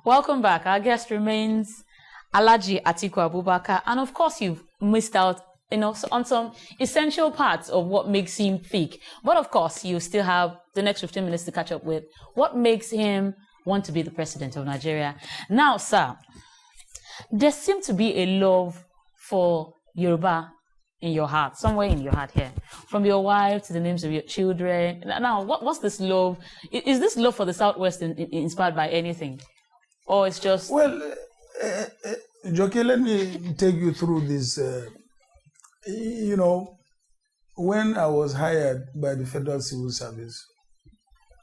Welcome back. Our guest remains ALH ATIKU Abubakar, and of course, you've missed out, on some essential parts of what makes him thick. But of course, you still have the next 15 minutes to catch up with what makes him want to be the president of Nigeria. Now, sir, there seems to be a love for Yoruba in your heart, somewhere in your heart here, from your wife to the names of your children. Now, what's this love? Is this love for the Southwest inspired by anything? Or it's just... Well, Joke, let me take you through this. When I was hired by the Federal Civil Service,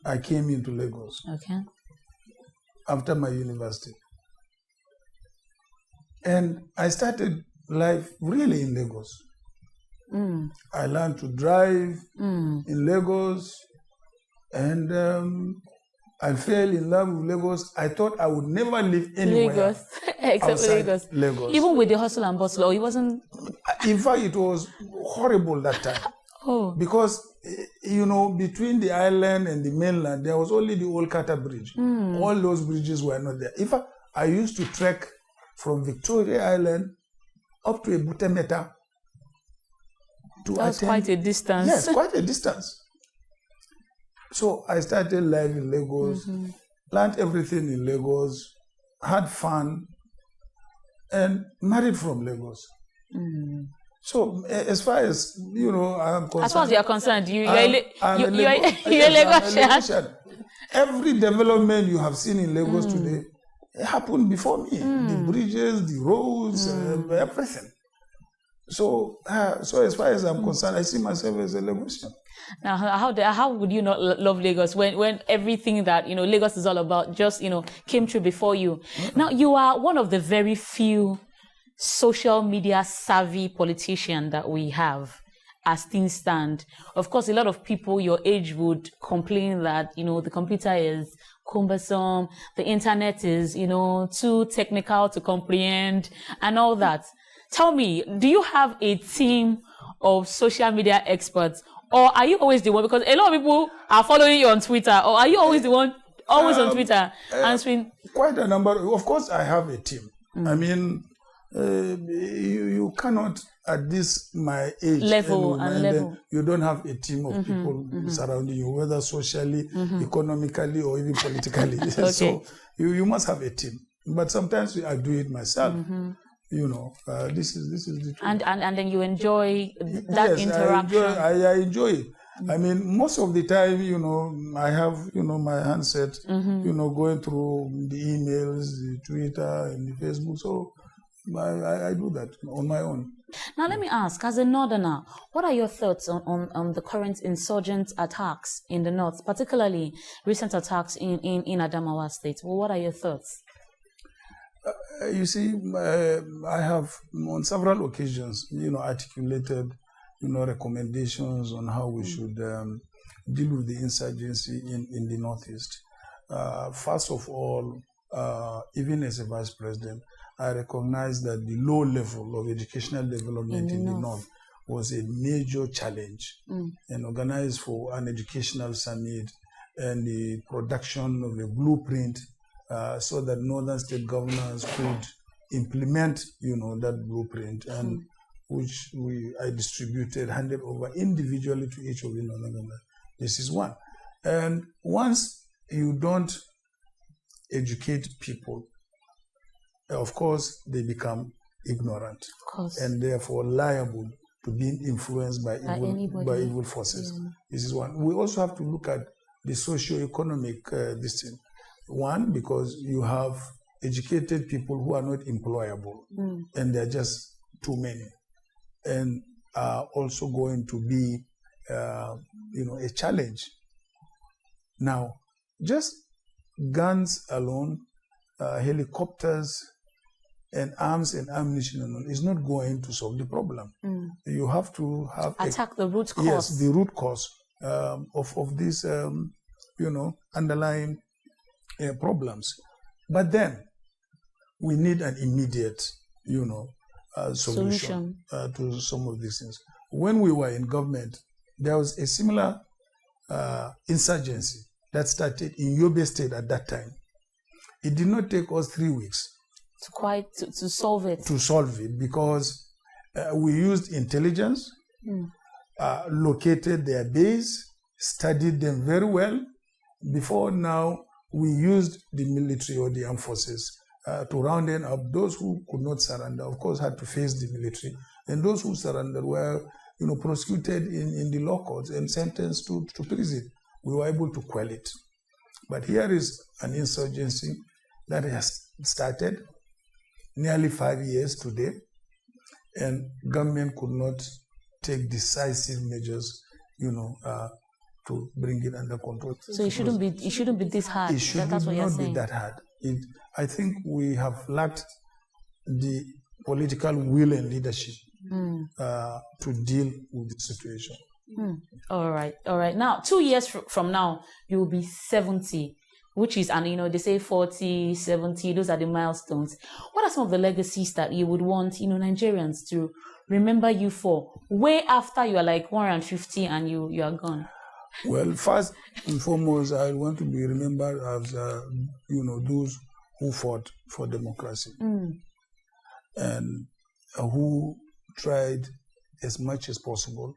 I came into Lagos. Okay. After my university. And I started life really in Lagos. I learned to drive in Lagos, and I fell in love with Lagos. I thought I would never live anywhere except Lagos. Lagos. Even with the hustle and bustle, or it wasn't... In fact, it was horrible that time. Because, between the island and the mainland, there was only the old Kata Bridge. All those bridges were not there. In fact, I used to trek from Victoria Island up to Ebutemeta. That's quite a distance. Yes, quite a distance. So I started life in Lagos, learned everything in Lagos, had fun, and married from Lagos. So as far as, I'm concerned... As far as you're concerned, you're a Lagosian. Every development you have seen in Lagos today happened before me. The bridges, the roads, everything. So as far as I'm concerned, I see myself as a Lagosian. Now, how would you not love Lagos when everything that, Lagos is all about just, came true before you? Now, you are one of the very few social media savvy politicians that we have as things stand. Of course, a lot of people your age would complain that, the computer is cumbersome, the internet is, too technical to comprehend and all that. Tell me, do you have a team of social media experts, or are you always the one? Because a lot of people are following you on Twitter, or are you always the one, always on Twitter answering? Quite a number. Of course, I have a team. I mean, you cannot, at this my age, level, you don't have a team of people surrounding you, whether socially, economically, or even politically. Okay. So you must have a team. But sometimes I do it myself. This is the truth. And then you enjoy that interaction. I enjoy it. I mean, most of the time, I have, my handset, going through the emails, the Twitter, and the Facebook. So I do that on my own. Now, let me ask, as a northerner, what are your thoughts on the current insurgent attacks in the north, particularly recent attacks in Adamawa State? Well, what are your thoughts? You see, I have on several occasions, articulated, recommendations on how we should deal with the insurgency in the Northeast. First of all, even as a vice president, I recognize that the low level of educational development in the North was a major challenge, and organized for an educational summit and the production of a blueprint so that northern state governors could implement, that blueprint, and which I distributed, handed over individually to each of the northern governors. This is one. And once you don't educate people, of course, they become ignorant and therefore liable to being influenced by evil forces. Yeah. This is one. We also have to look at the socio-economic this thing. One, because you have educated people who are not employable, and they're just too many, and are also going to be, a challenge. Now, just guns alone, helicopters, and arms and ammunition alone is not going to solve the problem. You have to attack the root cause. Yes, the root cause of these, underlying problems. But then we need an immediate, solution to some of these things. When we were in government, there was a similar insurgency that started in Yobe State at that time. it did not take us 3 weeks to solve it. To solve it, because we used intelligence, located their base, studied them very well. Before now, we used the military or the armed forces to round up those who could not surrender. Of course, had to face the military, and those who surrendered were, prosecuted in the law courts and sentenced to prison. We were able to quell it. But here is an insurgency that has started nearly 5 years today, and government could not take decisive measures, to bring it under control. So it shouldn't be this hard. It should That's what you're not saying. be that hard. I think we have lacked the political will and leadership to deal with the situation. All right. Now, 2 years from now, you will be 70, which is, and they say 40, 70, those are the milestones. What are some of the legacies that you would want, Nigerians to remember you for, way after you are like 150 and you are gone? Well, first and foremost, I want to be remembered as, those who fought for democracy and who tried as much as possible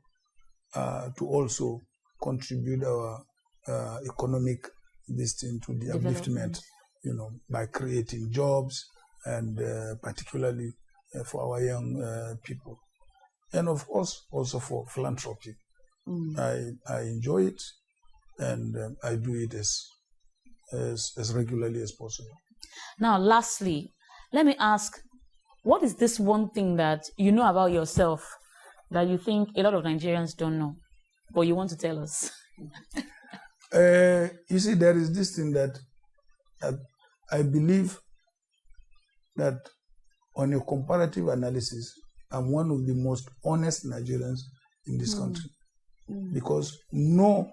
to also contribute our economic to the upliftment, by creating jobs and particularly for our young people. And of course, also for philanthropy. I enjoy it, and I do it as regularly as possible. Now, lastly, let me ask, what is this one thing that you know about yourself that you think a lot of Nigerians don't know, but you want to tell us? You see, there is this thing that I believe that on a comparative analysis, I'm one of the most honest Nigerians in this country. Because no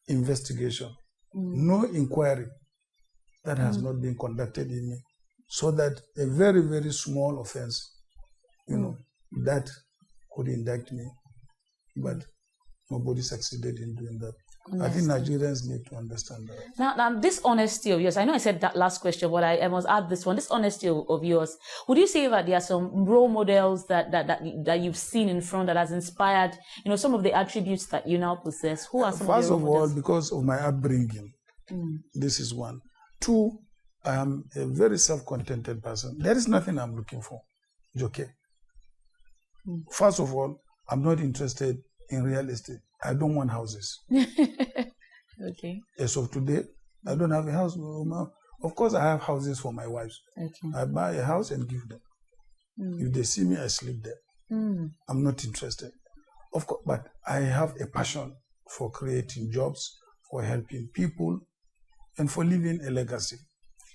investigation, no inquiry that has not been conducted in me, so that a very, very small offense, that could indict me, but nobody succeeded in doing that. Honesty. I think Nigerians need to understand that. Now, this honesty of yours, I know I said that last question, but I must add this one. This honesty of yours, would you say that there are some role models that you've seen in front that has inspired, some of the attributes that you now possess? Who are some First of the role models? all, because of my upbringing, this is one. Two, I am a very self-contented person. There is nothing I'm looking for. It's okay. First of all, I'm not interested in real estate. I don't want houses. Okay. As of today, I don't have a house. Of course, I have houses for my wives. Okay. I buy a house and give them. If they see me, I sleep there. I'm not interested. Of course, but I have a passion for creating jobs, for helping people, and for leaving a legacy.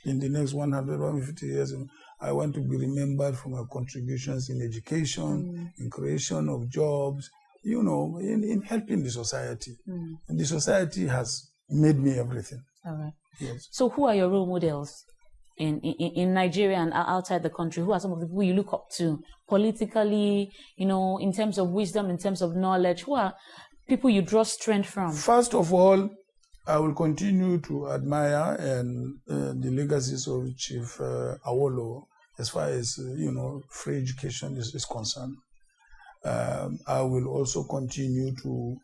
In the next 100, 150 years, I want to be remembered for my contributions in education, in creation of jobs, in helping the society. And the society has made me everything. All right. Yes. So who are your role models in Nigeria and outside the country? Who are some of the people you look up to politically, in terms of wisdom, in terms of knowledge? Who are people you draw strength from? First of all, I will continue to admire the legacies of Chief Awolowo as far as, free education is concerned. I will also continue to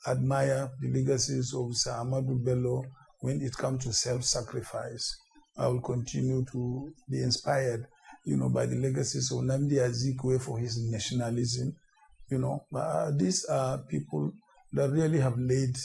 admire the legacies of Sir Ahmadu Bello when it comes to self-sacrifice. I will continue to be inspired, by the legacies of Nnamdi Azikiwe for his nationalism. These are people that really have laid,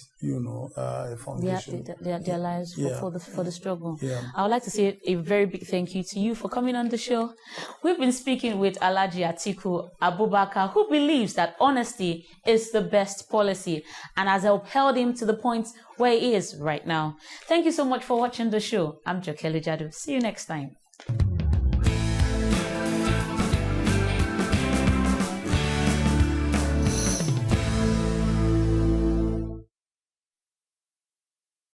a foundation. Their lives for the struggle. Yeah. I would like to say a very big thank you to you for coming on the show. We've been speaking with Alhaji ATIKU Abubakar, who believes that honesty is the best policy and has upheld him to the point where he is right now. Thank you so much for watching the show. I'm Jokeli Jadu. See you next time.